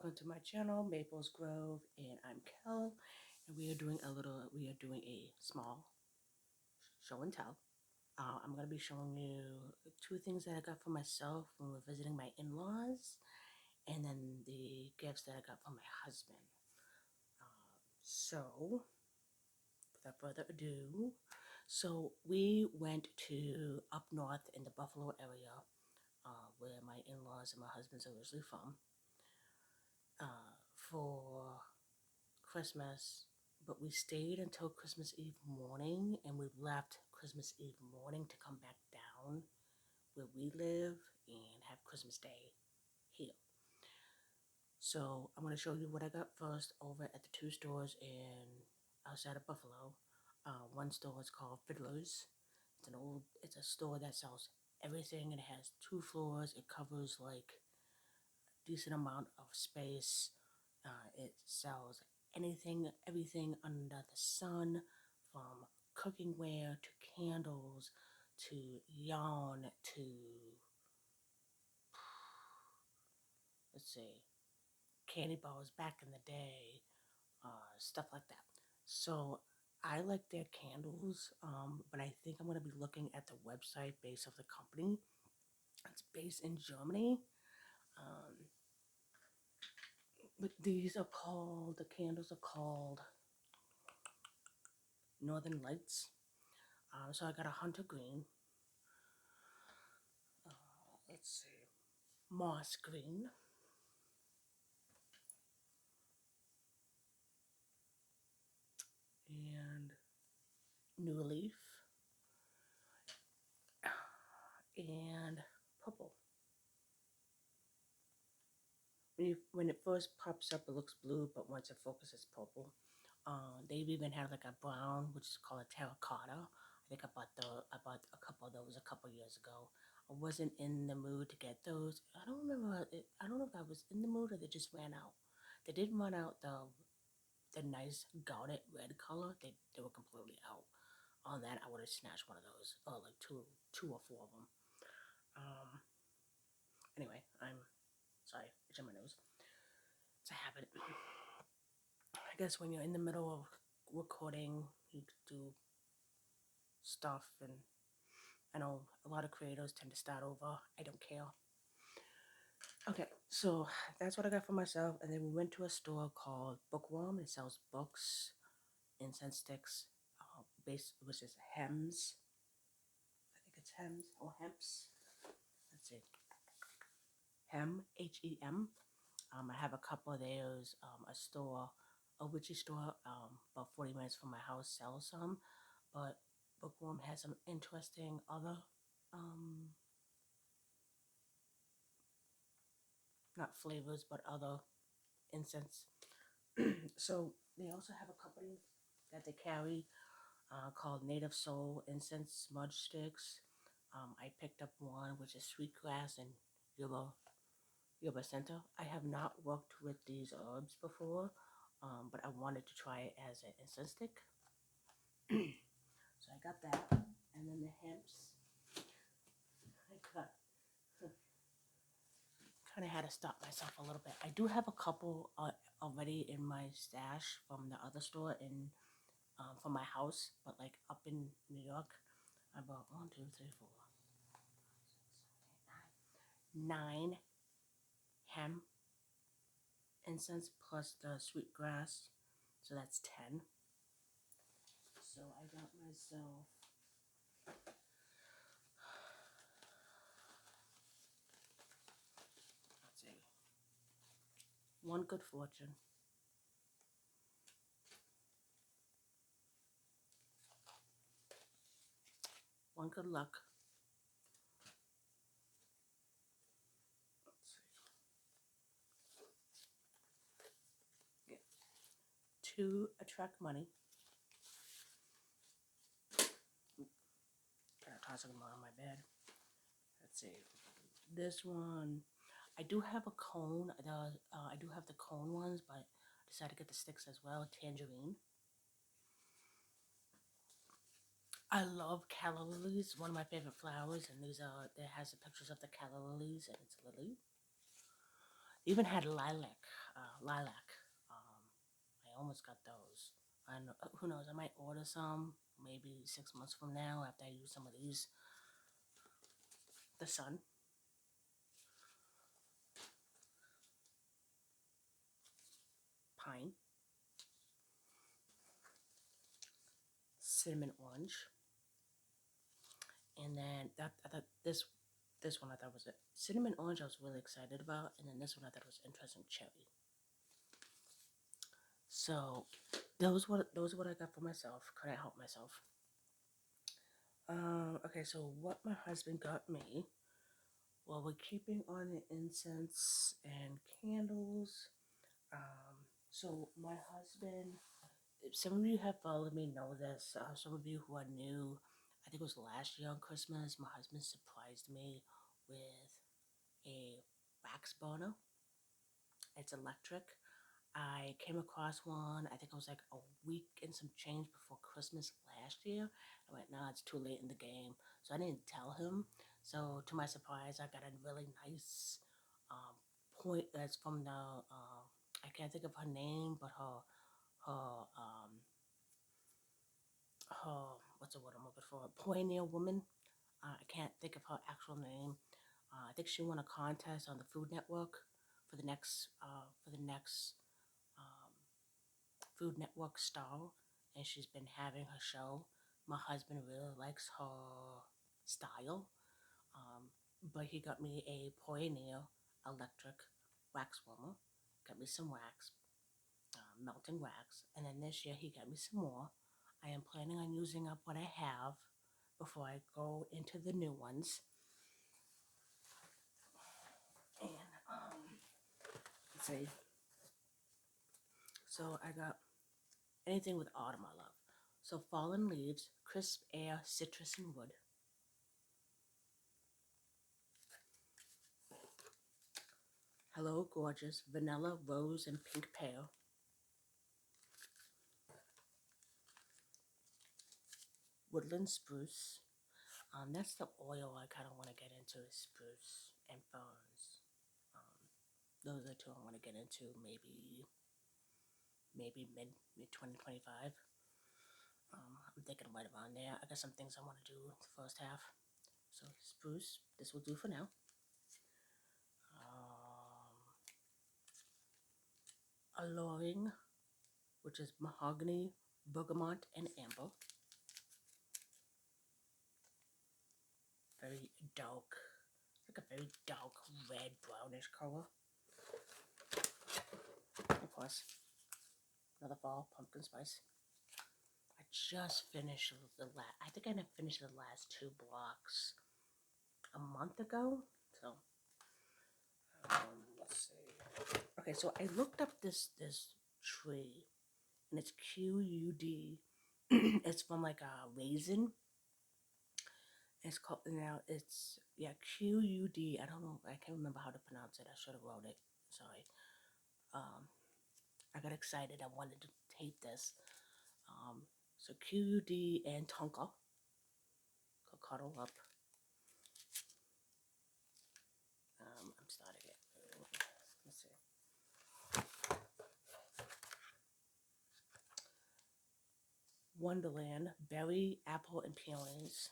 welcome to my channel, Maples Grove, and I'm Kel, and we are doing a small show and tell. I'm going to be showing you two things that I got for myself when we're visiting my in-laws, and then the gifts that I got for my husband. So, without further ado, we went to up north in the Buffalo area, where my in-laws and my husband's originally from, for Christmas, but we stayed until Christmas Eve morning, and we left Christmas Eve morning to come back down where we live and have Christmas Day here. So I'm going to show you what I got first over at the two stores outside of Buffalo. One store is called Fiddler's. It's a store that sells everything, and it has two floors. It covers like decent amount of space. It sells everything under the sun, from cookingware to candles to yarn to, let's see, candy bars back in the day, stuff like that. So I like their candles, but I think I'm going to be looking at the website base of the company. It's based in Germany. Um, but the candles are called Northern Lights. So I got a hunter green, let's see, moss green, and new leaf, and purple. When it first pops up, it looks blue, but once it focuses, purple. They even have like a brown, which is called a terracotta. I think I bought a couple of those a couple years ago. I wasn't in the mood to get those. I don't remember. I don't know if I was in the mood or they just ran out. They did run out the nice garnet red color. They were completely out. On that, I would have snatched one of those, or like two or four of them. Um, anyway, I'm sorry, itching my nose. It's a habit. I guess when you're in the middle of recording, you do stuff, and I know a lot of creators tend to start over. I don't care. Okay, so that's what I got for myself, and then we went to a store called Bookworm. It sells books, incense sticks, which is hems. I think it's hems or hemps. Let's see, Hem. I have a couple of those. A witchy store, about 40 minutes from my house, sells some, but Bookworm has some interesting other, not flavors, but other incense. So they also have a company that they carry, called Native Soul Incense Smudge Sticks. I picked up one, which is sweetgrass and Yuba Center. I have not worked with these herbs before, but I wanted to try it as an incense stick. So I got that, and then the hemps. I got kind of had to stop myself a little bit. I do have a couple already in my stash from the other store from my house, but like up in New York, I bought 1, 2, 3, 4, 9 hem incense plus the sweet grass, so that's 10. So I got myself, let's see, one good fortune, one good luck, let's see, yeah, 2 attract money. Gotta toss them on my bed. Let's see, this one, I do have a cone. I do have the cone ones, but I decided to get the sticks as well. Tangerine. I love calla lilies. One of my favorite flowers, and there has the pictures of the calla lilies, and it's lily. Even had lilac. I almost got those. I know, who knows? I might order some maybe 6 months from now after I use some of these. The sun, pine, cinnamon orange, and then that I thought this one I thought was it. Cinnamon orange I was really excited about, and then this one I thought was interesting, cherry. So those what I got for myself. Could I help myself? Okay, so what my husband got me. Well, we're keeping on the incense and candles. So my husband, some of you have followed me know this. Some of you who are new, I think it was last year on Christmas, my husband surprised me with a wax burner. It's electric. I came across one, I think it was like a week and some change before Christmas last year. I went, nah, it's too late in the game. So I didn't tell him. So to my surprise, I got a really nice um, point that's from I can't think of her name, but her, what's the word I'm looking for? Pioneer woman. I can't think of her actual name. I think she won a contest on the Food Network for the next um, Food Network star, and she's been having her show. My husband really likes her style, but he got me a Pioneer electric wax warmer, got me some wax, melting wax, and then this year he got me some more. I am planning on using up what I have before I go into the new ones. And let's see. So I got anything with autumn I love. So fallen leaves, crisp air, citrus and wood. Hello gorgeous, vanilla, rose and pink pear. Woodland spruce. That's the oil I kind of want to get into is spruce and ferns. Um, those are two I want to get into maybe mid 2025. I'm thinking right around there. I got some things I want to do the first half. So spruce, this will do for now. Alluring, which is mahogany, bergamot, and amber. Very dark, like a very dark red brownish color. Of course, another fall pumpkin spice. I just finished the last. I think I finished the last two blocks a month ago. So let's see. Okay, so I looked up this tree, and it's QUD. It's from like a raisin. It's called now. It's yeah QUD. I don't know. I can't remember how to pronounce it. I should have wrote it. Sorry. Um, I got excited. I wanted to tape this. Um, so QUD and Tonka could cuddle up. I'm starting it. Let's see. Wonderland, berry, apple, and peelings.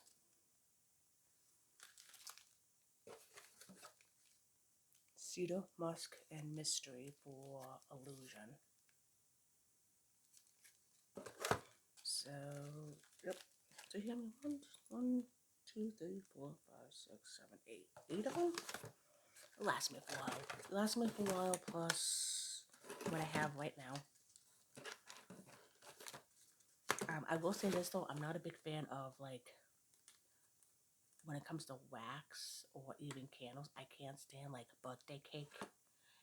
Cedar, musk, and mystery for illusion. So, yep. So you have one, two, three, four, five, six, seven, eight. 8 of them? It'll last me for a while. It'll last me for a while plus what I have right now. I will say this though, I'm not a big fan of like when it comes to wax or even candles. I can't stand like birthday cake.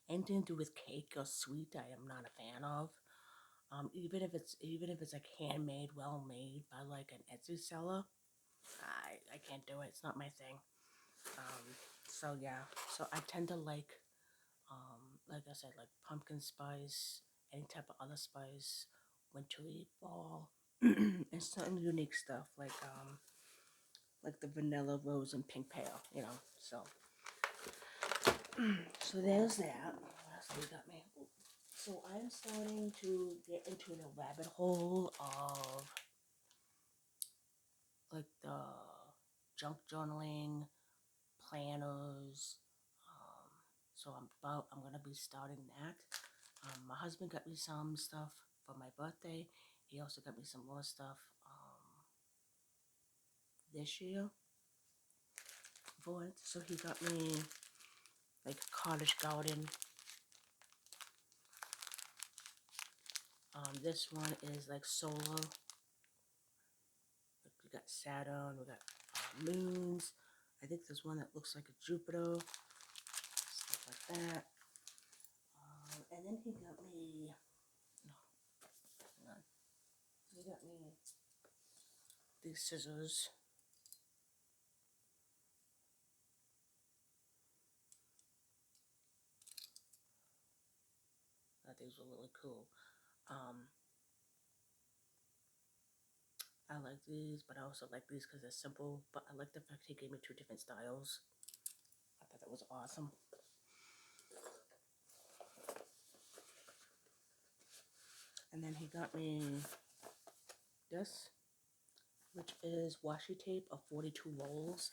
Anything to do with cake or sweet, I am not a fan of. Even if it's like handmade, well made by like an Etsy seller, I can't do it. It's not my thing. So yeah, so I tend to like I said, like pumpkin spice, any type of other spice, wintry, fall, and certain unique stuff like the vanilla, rose, and pink pear. So so there's that. else we got, man? Ooh. So I'm starting to get into the rabbit hole of like the junk journaling, planners. Um, so I'm gonna be starting that. My husband got me some stuff for my birthday. He also got me some more stuff this year for it. So he got me like a cottage garden. This one is like solar. We got Saturn, we got moons. I think there's one that looks like a Jupiter, stuff like that. And then he got me, no, hang on. He got me these scissors. I thought these were really cool. I like these, but I also like these because they're simple. But I like the fact he gave me two different styles. I thought that was awesome. And then he got me this, which is washi tape of 42 rolls.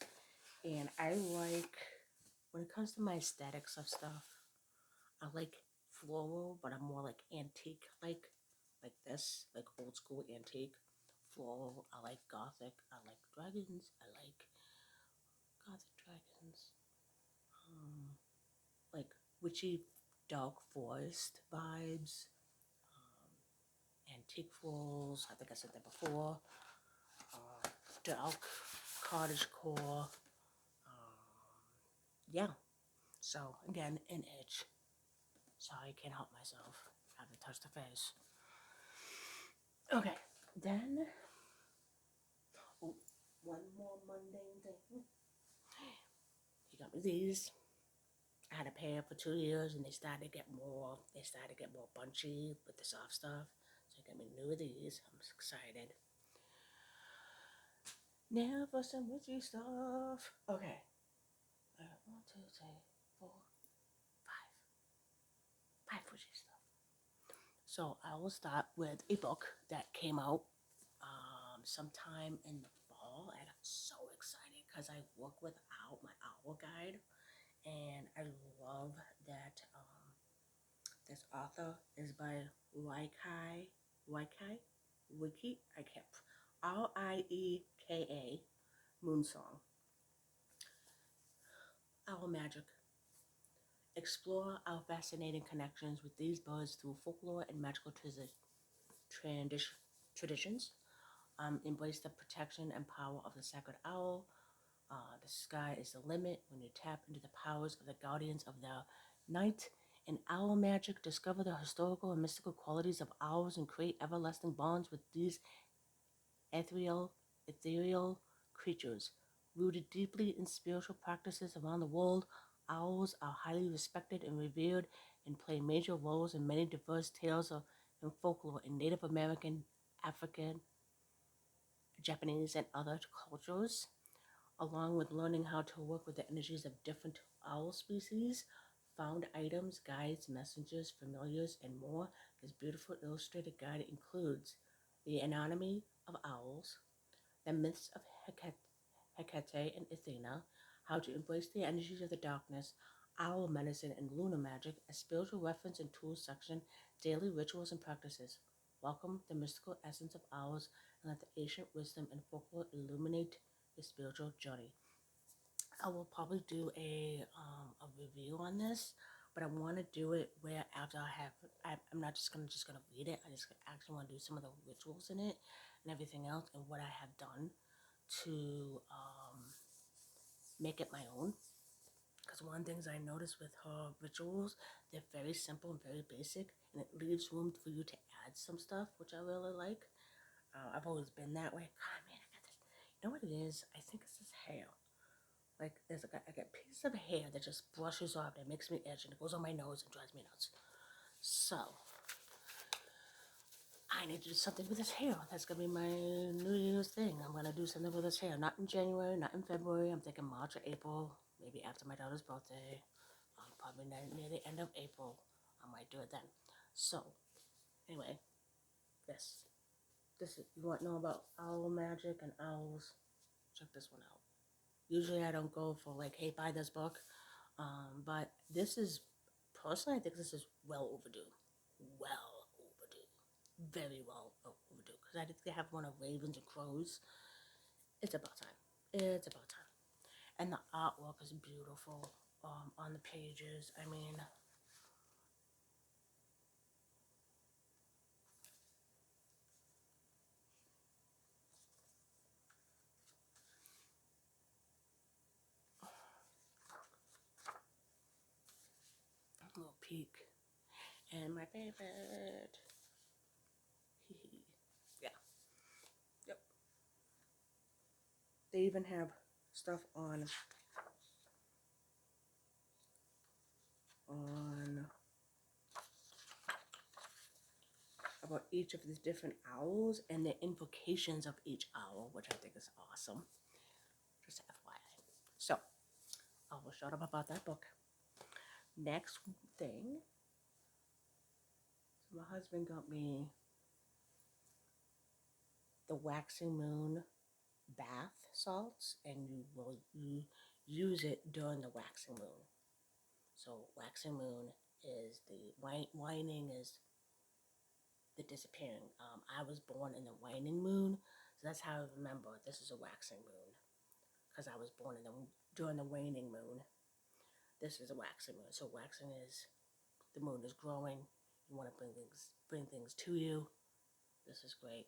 And I like, when it comes to my aesthetics of stuff, I like floral, but I'm more like antique, like this, like old school antique. Floral, I like gothic, I like dragons, I like gothic dragons. Like witchy dark forest vibes, antique florals, I think I said that before, dark cottage core, yeah. So again, an itch. Sorry, I can't help myself. I haven't touched the face. Okay, then oh, one more mundane thing. He got me these. I had a pair for 2 years, and they started to get more. They started to get more bunchy with the soft stuff. So he got me new of these. I'm excited. Now for some witchy stuff. Okay. 1, 2, 3, 4, 5. 5 witchy stuff. So I will start with a book that came out sometime in the fall. I got so excited because I work without my owl guide, and I love that this author is by Wiki. I can't. Rieka Moonsong. Owl magic. Explore our fascinating connections with these birds through folklore and magical traditions. Embrace the protection and power of the sacred owl. The sky is the limit when you tap into the powers of the guardians of the night. In owl magic, discover the historical and mystical qualities of owls and create everlasting bonds with these ethereal creatures. Rooted deeply in spiritual practices around the world, owls are highly respected and revered and play major roles in many diverse tales and folklore in Native American, African, Japanese, and other cultures. Along with learning how to work with the energies of different owl species, found items, guides, messengers, familiars, and more, this beautiful illustrated guide includes the anatomy of owls, the myths of Hecate and Athena, how to embrace the energies of the darkness, owl medicine and lunar magic, a spiritual reference and tools section, daily rituals and practices. Welcome the mystical essence of owls and let the ancient wisdom and folklore illuminate your spiritual journey. I will probably do a review on this, but I want to do it where after I'm not just gonna read it. I just actually want to do some of the rituals in it and everything else and what I have done to make it my own. Because one of the things I noticed with her rituals, they're very simple and very basic, and it leaves room for you to add some stuff, which I really like. I've always been that way. God, man, I got this. You know what it is? I think it's this hair. Like I get pieces of hair that just brushes off, that makes me itch, and it goes on my nose and drives me nuts. So I need to do something with this hair. That's gonna be my New Year's thing. I'm gonna do something with this hair. Not in January, not in February. I'm thinking March or April, maybe after my daughter's birthday. Probably near the end of April. I might do it then. So, anyway, this is, you want to know about owl magic and owls? Check this one out. Usually I don't go for like, hey, buy this book. But this is, personally, I think this is well overdue. Well overdue. Very well overdue. Because I think they have one of Ravens and Crows. It's about time. It's about time. And the artwork is beautiful on the pages. I mean, a little peek. And my favorite. Yeah. Yep. They even have stuff on about each of these different owls and the invocations of each owl, which I think is awesome. Just FYI. So, I will shut up about that book. Next thing, so my husband got me the waxing moon bath salts, and you use it during the waxing moon. So waxing moon is the whining is the disappearing. I was born in the waning moon, so that's how I remember this is a waxing moon, because I was born during the waning moon. This is a waxing moon. So waxing is the moon is growing. You want to bring things to you. This is great.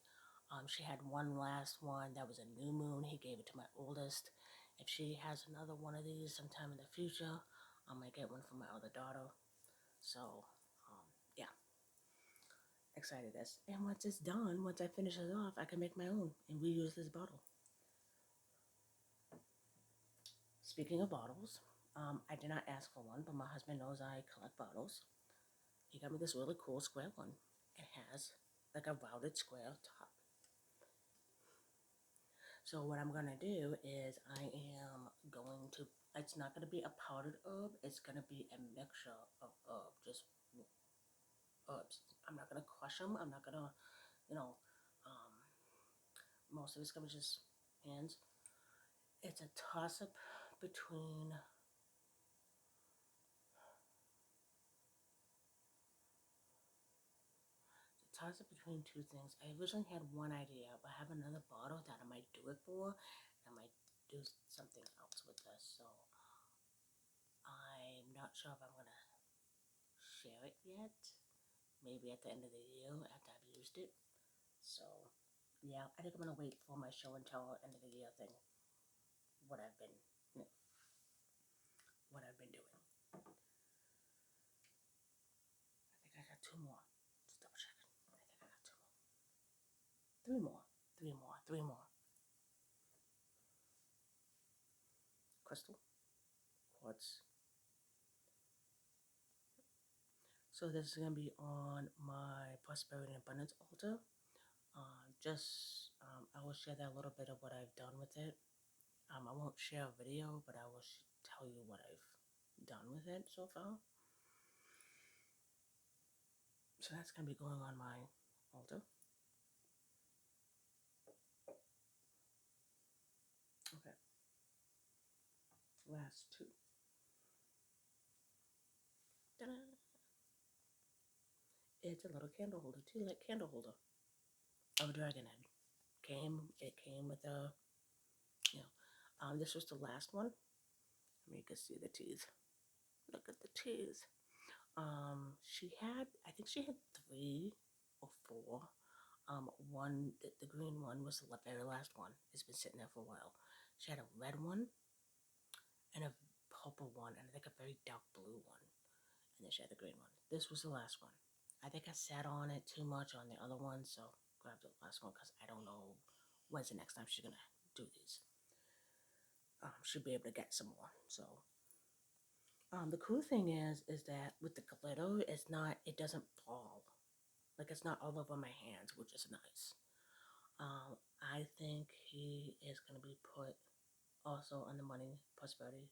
She had one last one that was a new moon. He gave it to my oldest. If she has another one of these sometime in the future, I might get one for my other daughter. So, yeah, excited this. And once it's done, once I finish it off, I can make my own and reuse this bottle. Speaking of bottles, I did not ask for one, but my husband knows I collect bottles. He got me this really cool square one. It has like a rounded square top. So what I'm going to do is I am going to, it's not going to be a powdered herb. It's going to be a mixture of just herbs. I'm not going to crush them. I'm not going to, you know, um, most of it's going to be just hands. It's a toss-up between two things. I originally had one idea, but I have another bottle that I might do it for. I might do something else with this. So I'm not sure if I'm going to share it yet. Maybe at the end of the year after I've used it. So yeah, I think I'm gonna wait for my show and tell end of the year thing. What I've been, you know, what I've been doing. I think I got two more. Just double check. I think I got two more. Three more. Three more. Crystal, quartz. So this is gonna be on my prosperity and abundance altar. I will share that a little bit of what I've done with it. I won't share a video, but I will tell you what I've done with it so far. So that's going to be going on my altar. Okay. Last two. Ta-da! It's a little candle holder, tea-light candle holder of a dragon head. It came with a, you know, this was the last one. I mean, you can see the teeth. Look at the teeth. I think she had three or four. The green one was the very last one. It's been sitting there for a while. She had a red one and a purple one, and I think a very dark blue one. And then she had the green one. This was the last one. I think I sat on it too much on the other one, so grabbed the last one because I don't know when's the next time she's gonna do these. She'll be able to get some more. So, the cool thing is that with the glitter, it doesn't fall. Like it's not all over my hands, which is nice. I think he is gonna be put also on the money prosperity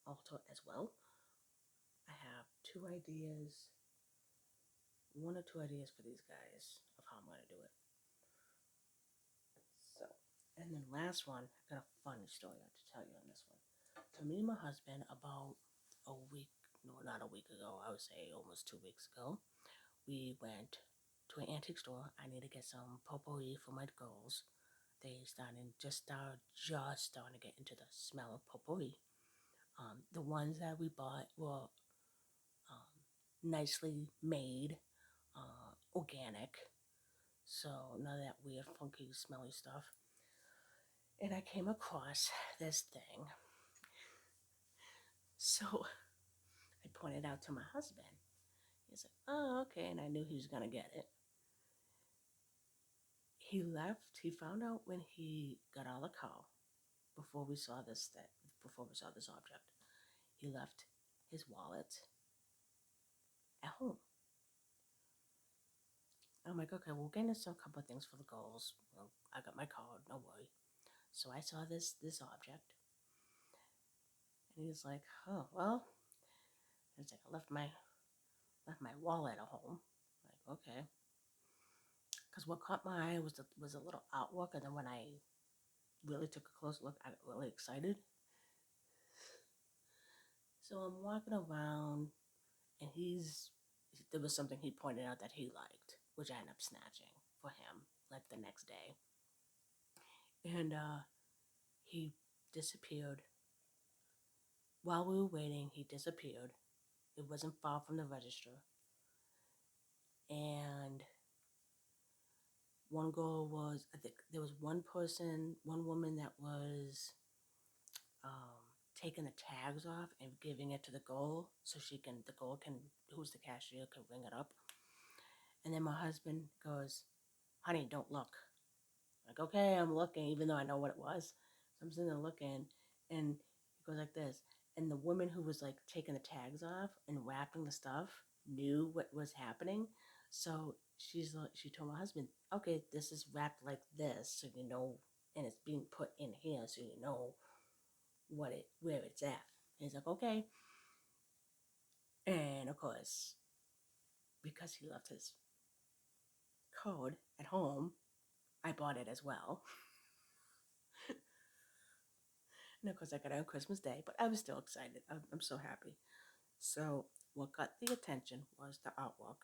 altar as well. I have two ideas, one or two ideas for these guys of how I'm going to do it. So, and then last one, I got a funny story to tell you on this one. So me and my husband, about a week, no, not a week ago, I would say almost 2 weeks ago, we went to an antique store. I need to get some potpourri for my girls. They just starting to get into the smell of potpourri. The ones that we bought were nicely made, organic, so none of that weird, funky, smelly stuff. And I came across this thing. So I pointed out to my husband. He's like, oh, okay. And I knew he was going to get it. He left. He found out when he got out of the car before we saw this thing, before we saw this object. He left his wallet at home. I'm like, okay, we'll get into a couple of things for the girls. Well, I got my card, no worry. So I saw this object, and he's like, oh well. It's like I left my wallet at home. Like, okay. Because what caught my eye was a little artwork, and then when I really took a close look, I got really excited. So I'm walking around, and there was something he pointed out that he liked, which I ended up snatching for him, like the next day. And he disappeared. While we were waiting, he disappeared. It wasn't far from the register. And one girl was, I think there was one woman that was taking the tags off and giving it to the girl so the girl can, who's the cashier, can ring it up. And then my husband goes, honey, don't look. Like, okay, I'm looking, even though I know what it was. So I'm sitting there looking, and it goes like this. And the woman who was like taking the tags off and wrapping the stuff knew what was happening. So she told my husband, okay, this is wrapped like this, so you know, and it's being put in here, so you know where it's at. And he's like, okay. And of course, because he left his code at home, I bought it as well. And of course, I got it on Christmas Day, but I was still excited. I'm so happy. So what got the attention was the artwork.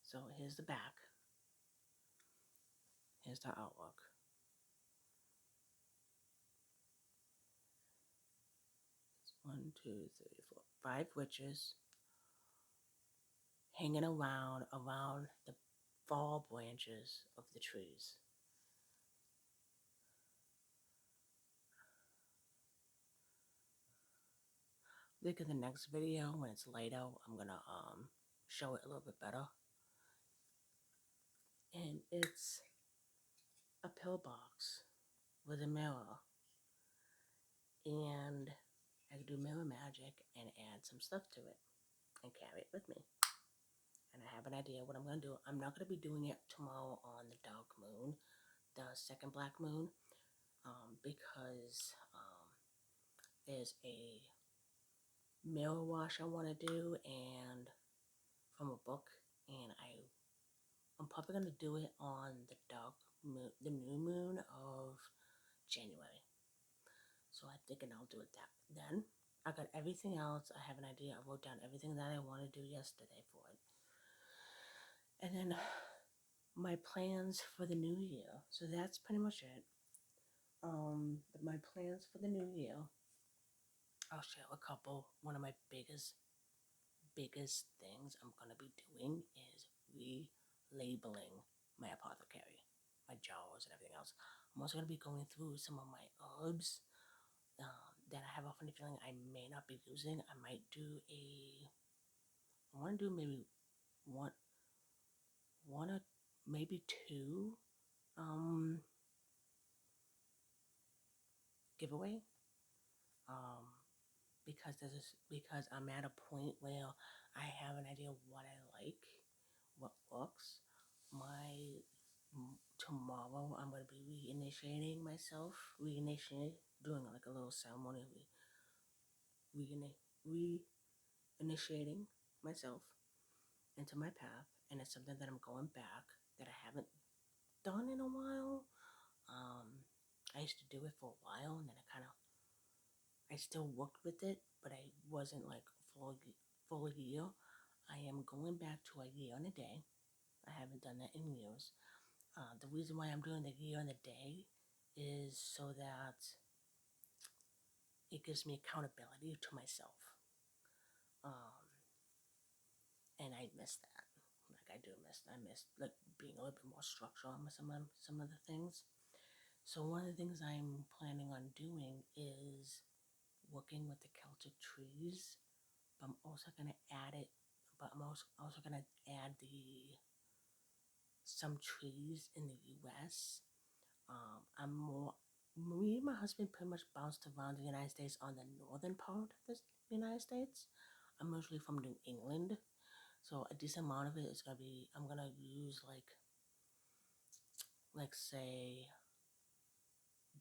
So here's the back. Here's the artwork. It's 1, 2, 3, 4, 5 witches hanging around the fall branches of the trees. Look at the next video when it's light out. I'm gonna show it a little bit better. And it's a pillbox with a mirror. And I can do mirror magic and add some stuff to it and carry it with me. And I have an idea what I'm going to do. I'm not going to be doing it tomorrow on the dark moon, the second black moon, because there's a mirror wash I want to do and from a book, and I'm probably going to do it on the dark moon, the new moon of January. So I'm thinking I'll do it then. I got everything else. I have an idea. I wrote down everything that I want to do yesterday for it. And then my plans for the new year. So that's pretty much it. My plans for the new year. I'll share a couple. One of my biggest things I'm gonna be doing is relabeling my apothecary, my jars and everything else. I'm also gonna be going through some of my herbs that I have often the feeling I may not be using. I want to do maybe one or maybe two giveaway. Because I'm at a point where I have an idea of what I like, what works. Tomorrow I'm going to be reinitiating myself, doing like a little ceremony, initiating myself into my path, and it's something that I'm going back that I haven't done in a while. I used to do it for a while, and then I still worked with it, but I wasn't like full year. I am going back to a year and a day. I haven't done that in years. The reason why I'm doing the year and the day is so that it gives me accountability to myself. Um, and I miss that. Like I miss like being a little bit more structured on some of the things. So one of the things I'm planning on doing is working with the Celtic trees. But I'm also gonna add it. But I'm also gonna add the some trees in the U.S. I'm more. Me and my husband pretty much bounced around the United States on the northern part of the United States. I'm usually from New England, so a decent amount of it is gonna be. I'm gonna use like say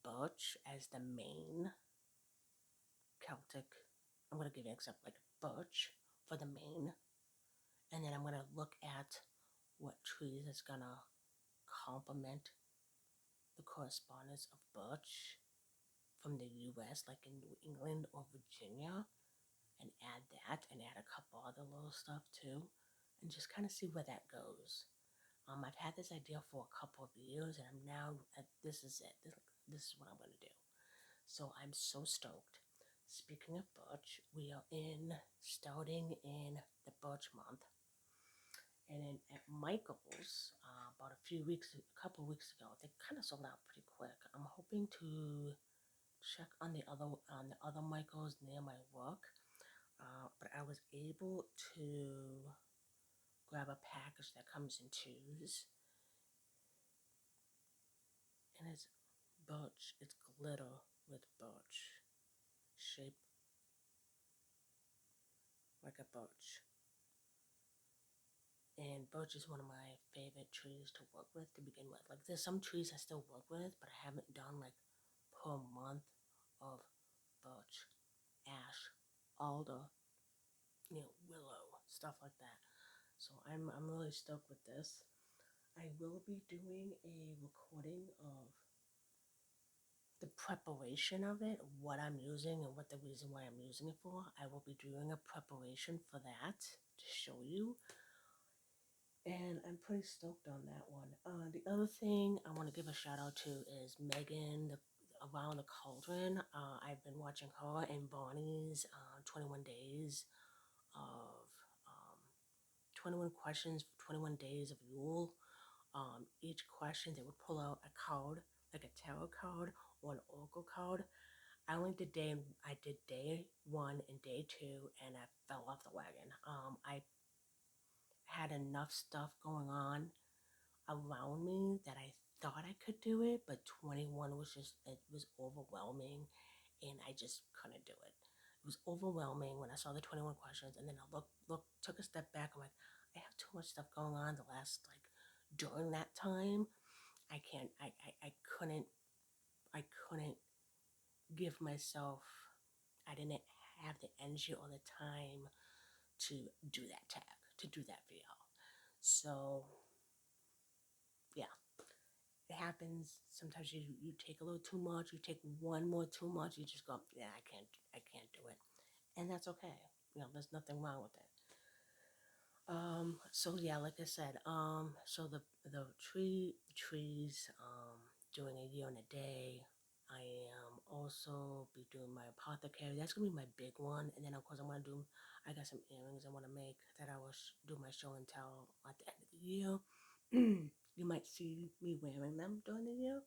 birch as the main Celtic. I'm gonna give you an example like birch for the main, and then I'm gonna look at what trees is gonna complement the correspondence of birch from the US, like in New England or Virginia, and add that and add a couple other little stuff too, and just kind of see where that goes. I've had this idea for a couple of years, and I'm now, this is it. This is what I'm going to do. So I'm so stoked. Speaking of birch, we are starting in the birch month. And then at Michael's, about a couple of weeks ago, they kind of sold out pretty quick. I'm hoping to check on the other Michaels near my work, but I was able to grab a package that comes in twos, and it's birch. It's glitter with birch, shaped like a birch. And birch is one of my favorite trees to work with to begin with. Like there's some trees I still work with, but I haven't done like per month of birch, ash, alder, willow, stuff like that. So I'm really stoked with this. I will be doing a recording of the preparation of it, what I'm using and what the reason why I'm using it for. I will be doing a preparation for that to show you. And I'm pretty stoked on that one. The other thing I want to give a shout out to is Megan, Around the Cauldron. I've been watching her and Bonnie's 21 days of 21 questions for 21 days of Yule. Each question they would pull out a card, like a tarot card or an oracle card. I did day one and day two, and I fell off the wagon. I had enough stuff going on around me that I thought I could do it, but 21 it was overwhelming, and I just couldn't do it. It was overwhelming when I saw the 21 questions, and then I took a step back. I'm like, I have too much stuff going on the last, like, during that time. I couldn't give myself, I didn't have the energy or the time to do that tag, to do that VL. So, yeah, it happens. Sometimes you take a little too much, you take one more too much, you just go, yeah, I can't do it. And that's okay. There's nothing wrong with it. So yeah, like I said, so the trees, doing a year and a day. I am also be doing my apothecary. That's gonna be my big one. And then of course I got some earrings I want to make that I will do my show and tell at the end of the year. You might see me wearing them during the year.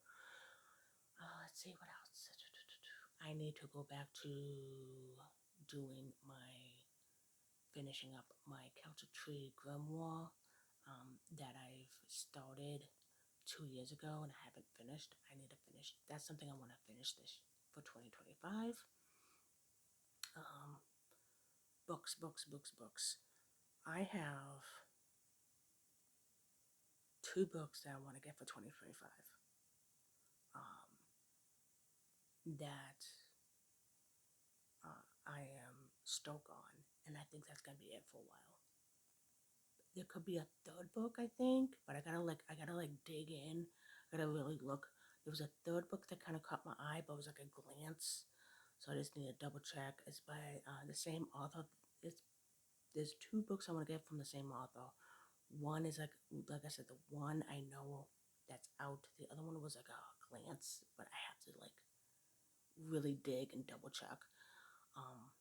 Let's see what else. I need to go back to doing finishing up my Celtic Tree grimoire that I've started 2 years ago and I haven't finished. I need to finish. That's something I want to finish this for 2025. Um, books. I have 2 books that I want to get for 2025. That I am stoked on, and I think that's gonna be it for a while. There could be a third book, I think, but I gotta dig in. I gotta really look. There was a third book that kind of caught my eye, but it was like a glance, so I just need to double check. It's by the same author. It's There's two books I want to get from the same author. One is like I said, the one I know that's out. The other one was like a glance, but I have to like really dig and double check. Um,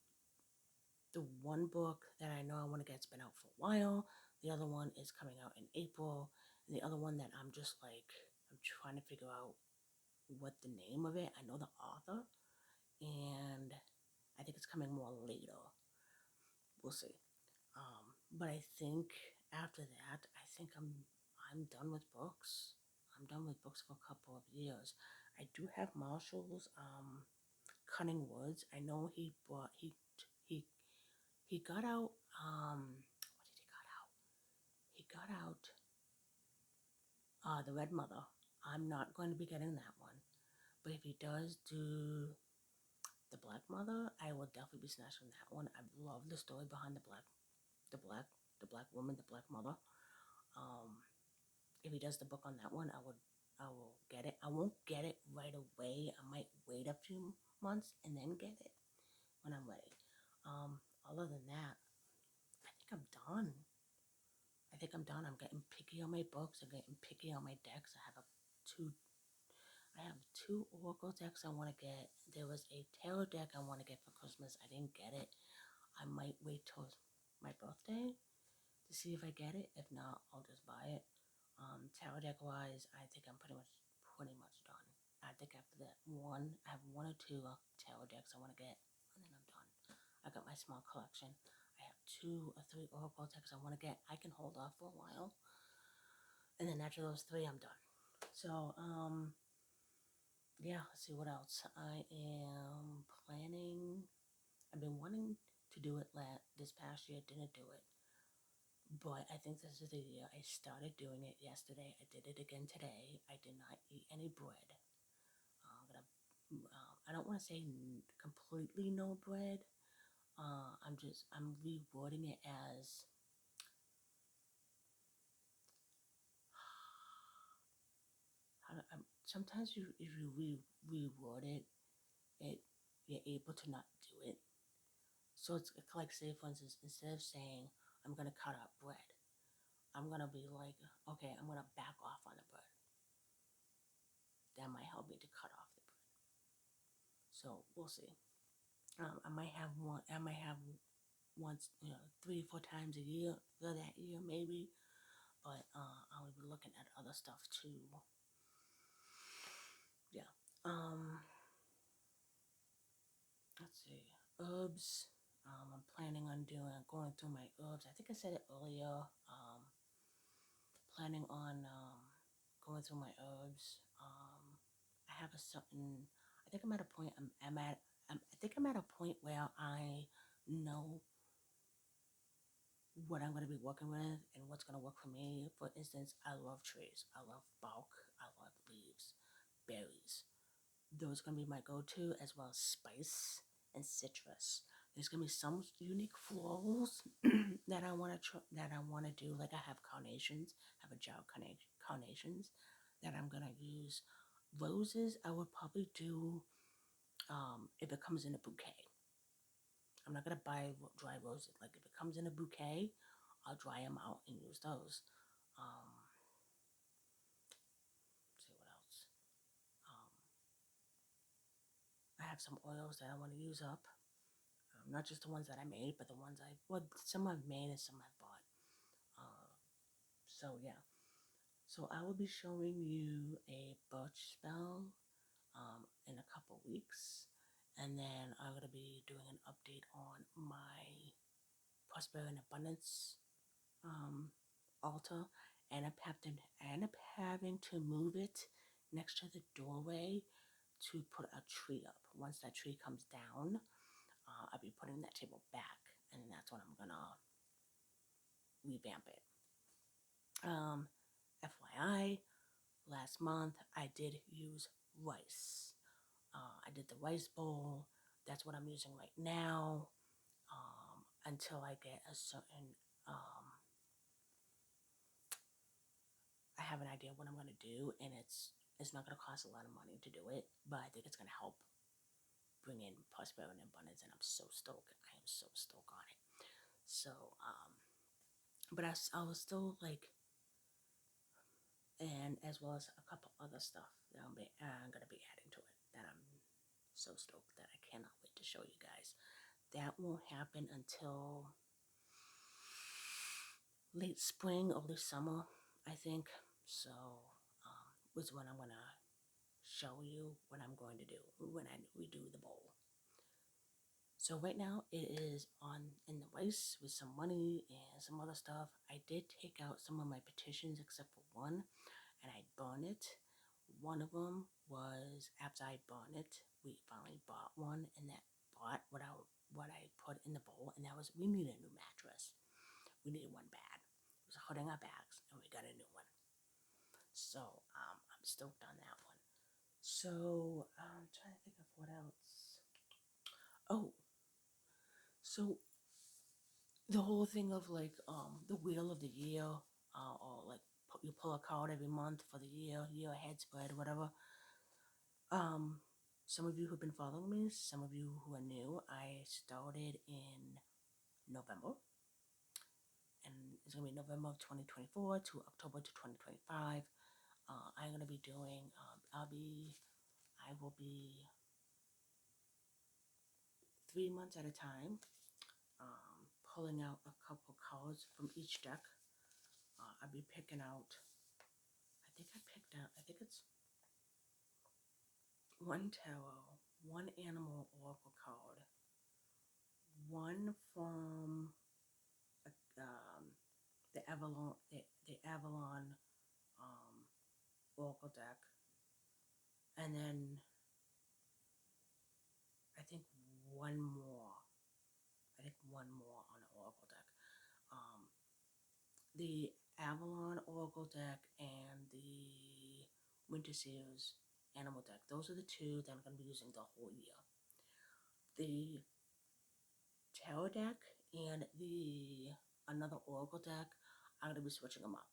the one book that I know I want to get's been out for a while. The other one is coming out in April. And the other one that I'm just like I'm trying to figure out what the name of it. I know the author, and I think it's coming more later. We'll see. But I think after that, I think I'm done with books. I'm done with books for a couple of years. I do have Marshall's Cunning Woods. I know he he got out what did he got out? He got out The Red Mother. I'm not going to be getting that one. But if he does do The Black Mother, I will definitely be snatching that one. I love the story behind the black the black woman, the black mother. Um if he does the book on that one, I will get it. I won't get it right away. I might wait a few months and then get it when I'm ready. Other than that, I think I'm done. I think I'm done. I'm getting picky on my books. I'm getting picky on my decks. Two I have two Oracle decks I want to get. There was a tarot deck I want to get for Christmas. I didn't get it. I might wait till my birthday to see if I get it. If not, I'll just buy it. Tarot deck wise, I think I'm pretty much done. I think after that I have one or two tarot decks I want to get, and then I'm done. I got my small collection. I have two or three Oracle decks I want to get. I can hold off for a while, and then after those three, I'm done. So, yeah, let's see what else. I am planning. I've been wanting to do it this past year, didn't do it. But I think this is the year. I started doing it yesterday. I did it again today. I did not eat any bread. I'm gonna. I don't want to say completely no bread. I'm rewording it as. Sometimes if you reword it, you're able to not do it. So it's like, say for instance, instead of saying I'm gonna cut out bread, I'm gonna be like, okay, I'm gonna back off on the bread. That might help me to cut off the bread. So we'll see. I might have one. I might have once, 3 or 4 times a year for that year, maybe. But I will be looking at other stuff too. Yeah. Let's see. Herbs. I'm planning on going through my herbs. I think I said it earlier. Planning on going through my herbs. I have a certain. I think I'm at a point. I think I'm at a point where I know what I'm going to be working with and what's going to work for me. For instance, I love trees. I love bark. I love leaves, berries. Those are going to be my go-to, as well as spice and citrus. There's going to be some unique florals that I want to that I want to do. Like I have carnations. I have a jar of carnations that I'm going to use. Roses, I would probably do if it comes in a bouquet. I'm not gonna buy dry roses. Like if it comes in a bouquet, I'll dry them out and use those. See what else. Um, I have some oils that I want to use up. Not just the ones that I made, but the ones some I've made and some I've bought. So yeah. So I will be showing you a birch spell in a couple weeks, and then I'm gonna be doing an update on my prosperity and abundance altar, and end up having to move it next to the doorway to put a tree up. Once that tree comes down, I'll be putting that table back, and that's when I'm gonna revamp it. FYI, last month I did use rice. I did the rice bowl. That's what I'm using right now. until I get a certain, I have an idea what I'm gonna do, and it's not gonna cost a lot of money to do it, but I think it's gonna help bring in prosperity and abundance, and I'm so stoked. I am so stoked on it. So, but I was still like, and as well as a couple other stuff that I'm gonna be adding to it that I'm so stoked that I cannot wait to show you guys. That won't happen until late spring, early summer, I think. So, was when I'm gonna show you what I'm going to do when we do the bowl. So right now it is on in the rice with some money and some other stuff. I did take out some of my petitions except for one, and I burned it. One of them was after I burned it, we finally bought one, and that bought what I put in the bowl, and that was we needed a new mattress. We needed one bad. It was hurting our backs, and we got a new one. So I'm stoked on that one. So I'm trying to think of what else. Oh, so the whole thing of like the wheel of the year, or like you pull a card every month for the year ahead spread, whatever. Um, some of you who've been following me, some of you who are new, I started in November, and it's gonna be November of 2024 to October to 2025. I'm gonna be doing. I will be 3 months at a time, pulling out a couple cards from each deck. I'll be picking out. I think it's one tarot, one animal oracle card, one from um, the Avalon oracle deck, and then I think one more. I think one more on the oracle deck. Um, the Avalon oracle deck and the Winter Seals animal deck. Those are the two that I'm going to be using the whole year. The tarot deck and the another oracle deck, I'm going to be switching them up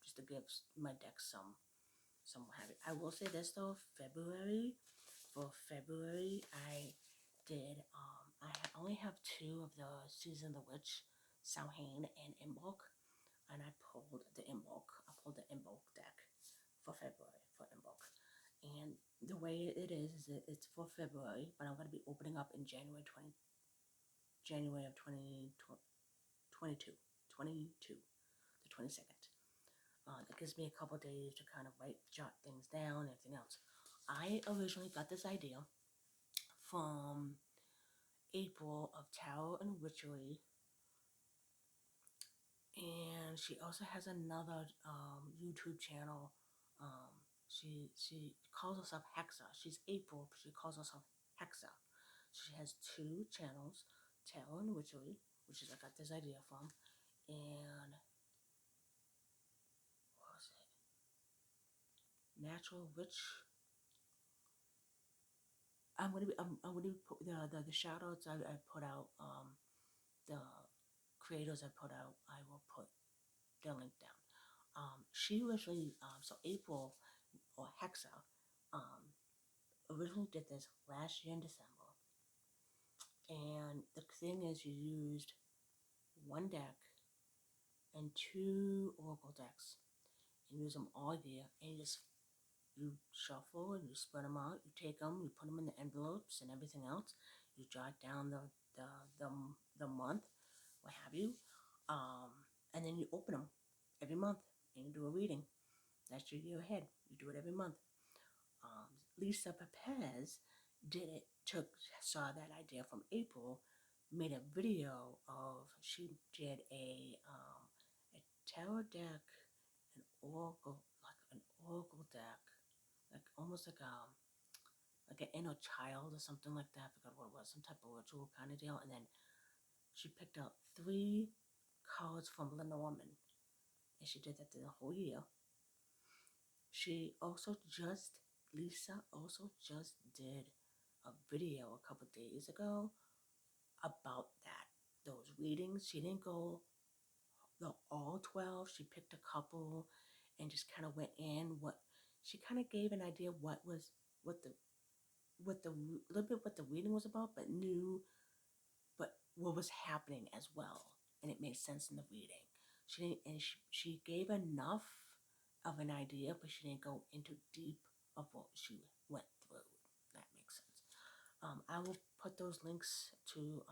just to give my deck some habit. I will say this though, for February, I did, I only have two of the Season of the Witch, Samhain and Imbolc, and I pulled the Imbolc. I pulled the Imbolc deck for February, for Imbolc. And the way it is that it's for February, but I'm going to be opening up in January of 2022, the 22nd. That gives me a couple days to kind of jot things down and everything else. I originally got this idea from April of Tarot and Witchery, and she also has another YouTube channel. She calls herself Hexa. She's April, but she calls herself Hexa. She has two channels, Tarot and Witchery, which is I got this idea from, and what was it? Natural Witch. I'm gonna put the shout outs I put out, the creators I put out, I will put their link down. She originally, so April or Hexa, originally did this last year in December, and the thing is, you used one deck and two oracle decks, and use them all year, and you shuffle and you spread them out, you take them, you put them in the envelopes and everything else, you jot down the month, what have you, and then you open them every month and you do a reading. That's your year ahead. You do it every month. Lisa Papez saw that idea from April, made a video of, she did a tarot deck, an oracle, like an oracle deck, like almost like an inner child or something like that. I forgot what it was, some type of ritual kind of deal. And then she picked out 3 cards from Lenormand, and she did that the whole year. Lisa also just did a video a couple days ago about that. those readings. She didn't go the all 12. She picked a couple and just kind of went in. What she kind of gave an idea what the little bit what the reading was about, but knew but what was happening as well, and it made sense in the reading. She didn't, and she gave enough of an idea, but she didn't go into deep of what she went through. That makes sense. I will put those links to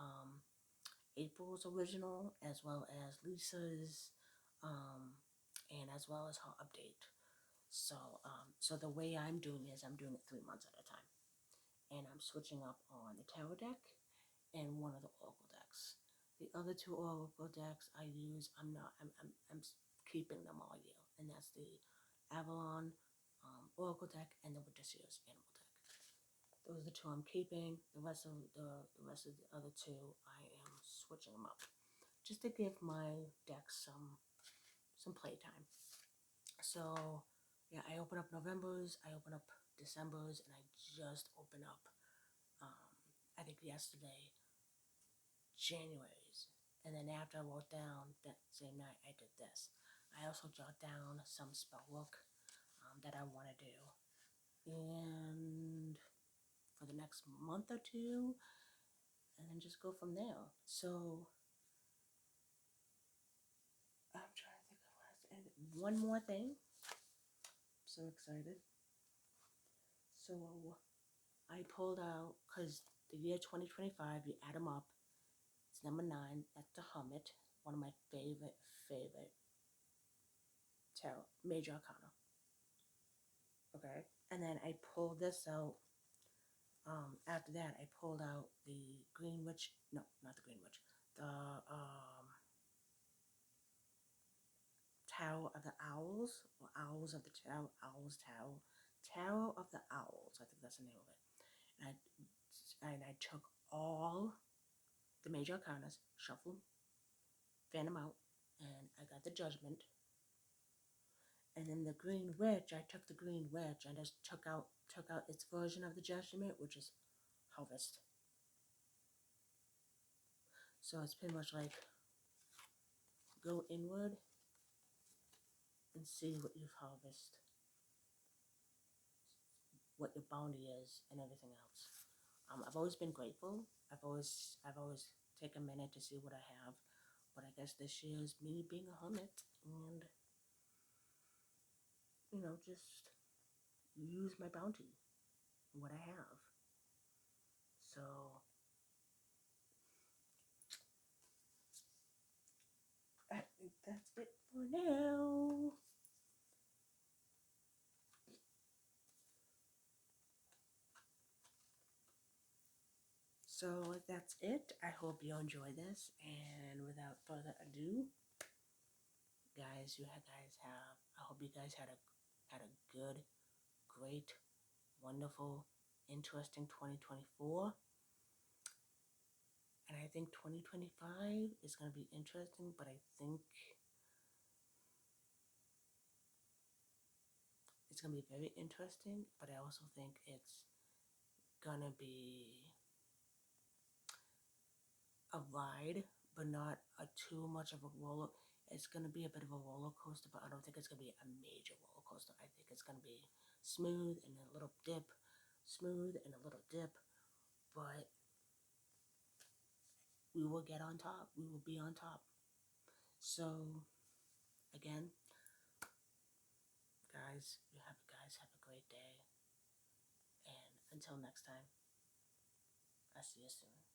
April's original as well as Lisa's, and as well as her update. So the way I'm doing is I'm doing it 3 months at a time, and I'm switching up on the tarot deck and one of the oracle decks. The other two oracle decks I use, I'm keeping them all year, and that's the Avalon oracle deck and the Odysseus animal deck. Those are the two I'm keeping. The rest of the other two I am switching them up, just to give my deck some playtime. So yeah, I open up November's, I open up December's, and I just open up I think yesterday January's. And then after I wrote down that same night, I did this. I also jot down some spell work that I want to do, and for the next month or two, and then just go from there. So I'm trying to think of what. And one more thing. I'm so excited. So I pulled out, because the year 2025, you add them up. It's number 9. That's the Hermit, one of my favorite tarot, major arcana. Okay. And then I pulled this out. After that, I pulled out the Green Witch. No, not the Green Witch. The Tower of the Owls, or Owls of the Tower, Owls Tower, Tower of the Owls. I think that's the name of it. And I took all the major arcanas, shuffled, fan them out, and I got the Judgment. And then the Green Witch, I took the Green Witch and just took out its version of the Judgment, which is Harvest. So it's pretty much like go inward and see what you've harvested, what your bounty is, and everything else. I've always been grateful. I've always taken a minute to see what I have, but I guess this year is me being a hermit and just use my bounty, what I have. So I think that's it for now. So that's it. I hope you enjoy this, and without further ado, guys, I hope you guys had a good, great, wonderful, interesting 2024. And I think 2025 is going to be interesting, but I think it's going to be very interesting, but I also think it's going to be a ride, but not too much of a roller. It's going to be a bit of a roller coaster, but I don't think it's going to be a major roller coaster. I think it's going to be smooth and a little dip, smooth and a little dip, but we will get on top. We will be on top. So, again, guys, have a great day. And until next time, I'll see you soon.